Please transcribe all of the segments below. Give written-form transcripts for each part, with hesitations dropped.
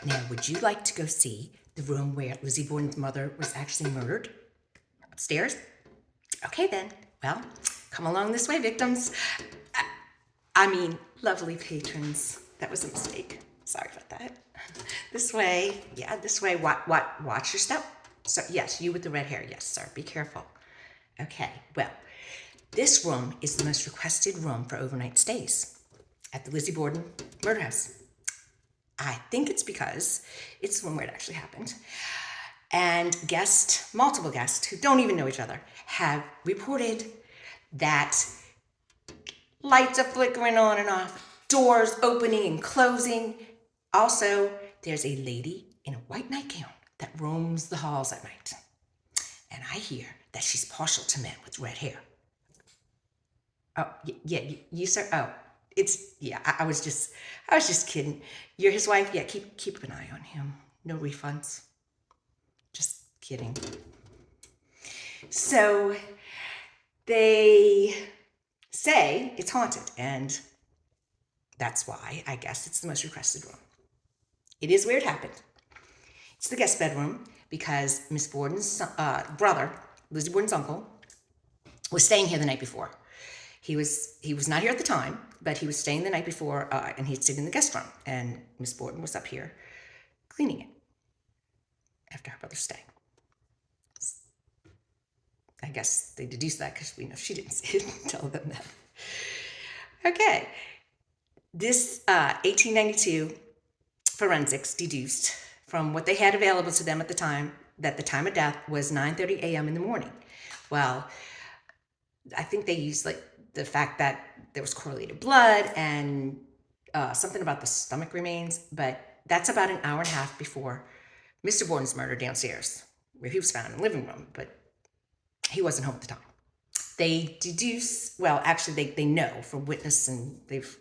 Now, would you like to go see the room where Lizzy Borden's mother was actually murdered? Upstairs? Okay then. Well, come along this way, victims. I mean, lovely patrons. That was a mistake. Sorry about that. This way. Yeah, this way. Watch your step. So, yes, you with the red hair. Yes, sir. Be careful. Okay, well, this room is the most requested room for overnight stays at the Lizzy Borden murder house. I think it's because it's the one where it actually happened. And multiple guests who don't even know each other, have reported that lights are flickering on and off, doors opening and closing. Also, there's a lady in a white nightgown that roams the halls at night. And I hear that she's partial to men with red hair. Oh, yeah, you sir. Oh, I was just kidding. You're his wife. Yeah, keep an eye on him. No refunds. Just kidding. So they say it's haunted, and that's why I guess it's the most requested room. It is where it happened. It's the guest bedroom because Miss Borden's brother, Lizzy Borden's uncle, was staying here the night before. He was not here at the time, but he was staying the night before, and he'd sit in the guest room, and Miss Borden was up here cleaning it after her brother's stay. I guess they deduced that because we know she didn't tell them that. Okay, this 1892 forensics deduced from what they had available to them at the time that the time of death was 9:30 a.m. in the morning. Well, I think they used like the fact that there was correlated blood and something about the stomach remains, but that's about an hour and a half before Mr. Borden's murder downstairs, where he was found in the living room, but he wasn't home at the time. They deduce, well, actually they know from witness, and they've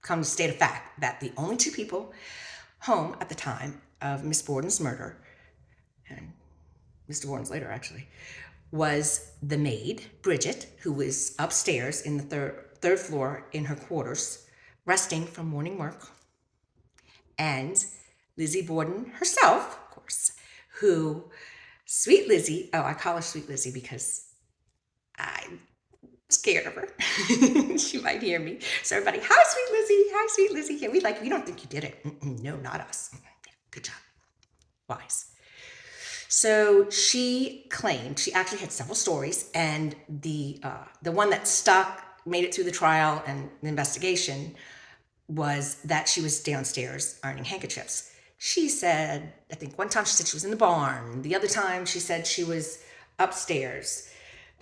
come to state a fact that the only two people home at the time of Miss Borden's murder, and Mr. Borden's later actually, was the maid, Bridget, who was upstairs in the third floor in her quarters, resting from morning work, and Lizzy Borden herself, of course, who, Sweet Lizzy, I call her Sweet Lizzy because I'm scared of her. She might hear me. So everybody, hi, Sweet Lizzy, hi, Sweet Lizzy. Yeah, we don't think you did it. No, not us. Good job. Wise. So she claimed, she actually had several stories, and the one that stuck, made it through the trial and the investigation, was that she was downstairs ironing handkerchiefs. She said, I think one time she said she was in the barn. The other time she said she was upstairs.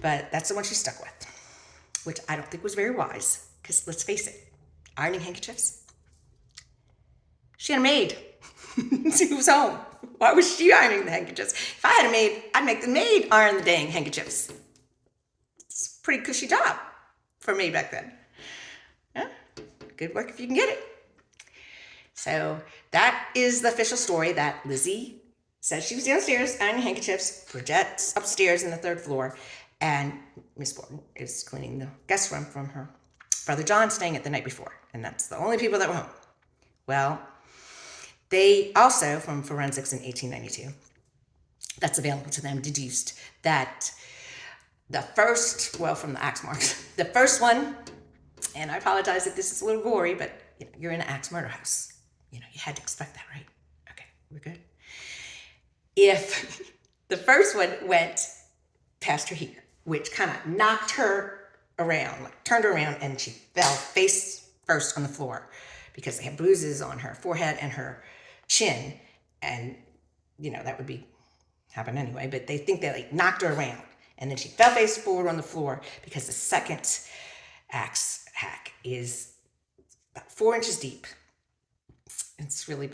But that's the one she stuck with, which I don't think was very wise, because let's face it, ironing handkerchiefs. She had a maid. She was home. Why was she ironing the handkerchiefs? If I had a maid, I'd make the maid iron the dang handkerchiefs. It's a pretty cushy job for me back then. Yeah? Good work if you can get it. So that is the official story, that Lizzy says she was downstairs ironing handkerchiefs, Bridget's upstairs in the third floor, and Miss Borden is cleaning the guest room from her brother John staying it the night before. And that's the only people that were home. Well, they also, from forensics in 1892, that's available to them, deduced that the first, well, from the axe marks, the first one, and I apologize if this is a little gory, but you're in an axe murder house. You had to expect that, right? Okay, we're good. If the first one went past her here, which kind of knocked her around, like turned her around, and she fell face first on the floor because they had bruises on her forehead and her chin, and that would happen anyway, but they think they knocked her around, and then she fell face forward on the floor because the second axe hack is about 4 inches deep. It's really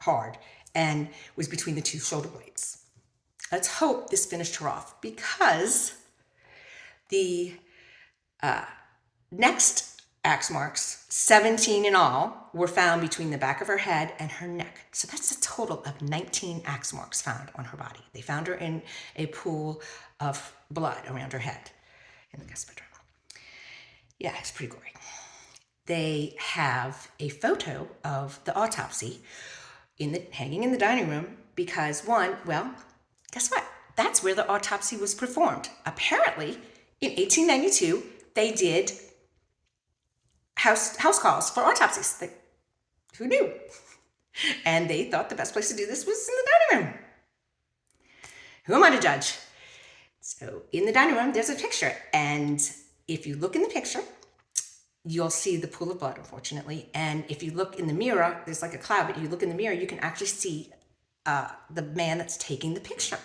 hard, and was between the two shoulder blades. Let's hope this finished her off, because the next axe marks, 17 in all, were found between the back of her head and her neck. So that's a total of 19 axe marks found on her body. They found her in a pool of blood around her head in the guest bedroom. Yeah, it's pretty gory. they have a photo of the autopsy hanging in the dining room because well, guess what? That's where the autopsy was performed. Apparently, in 1892, they did house calls for autopsies. Who knew? And they thought the best place to do this was in the dining room. Who am I to judge? So in the dining room, there's a picture. And if you look in the picture, you'll see the pool of blood, unfortunately. And if you look in the mirror, there's like a cloud, but you look in the mirror, you can actually see the man that's taking the picture.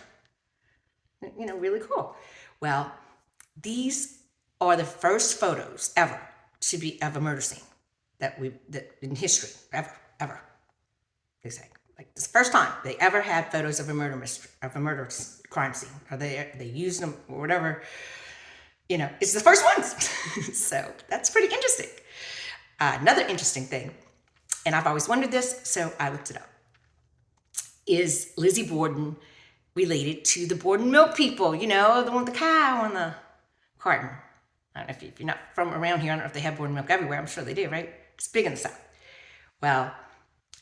Really cool. Well, these are the first photos ever to be of a murder scene that in history, ever. They say, like, it's the first time they ever had photos of a murder crime scene, or they used them or whatever. It's the first ones. So that's pretty interesting. Another interesting thing, and I've always wondered this, so I looked it up. Is Lizzy Borden related to the Borden milk people? The one with the cow on the carton. I don't know if you're not from around here. I don't know if they have Borden milk everywhere. I'm sure they do, right? It's big in the South. Well,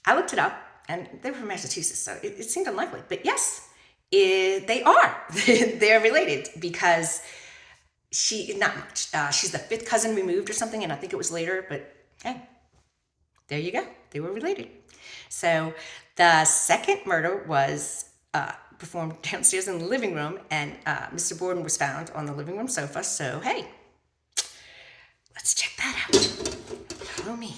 I looked it up, and they were from Massachusetts, so it seemed unlikely. But yes, they are. They're related because not much. She's the fifth cousin removed or something, and I think it was later, but hey, there you go. They were related. So the second murder was performed downstairs in the living room, and Mr. Borden was found on the living room sofa. So hey, let's check that out. Follow me.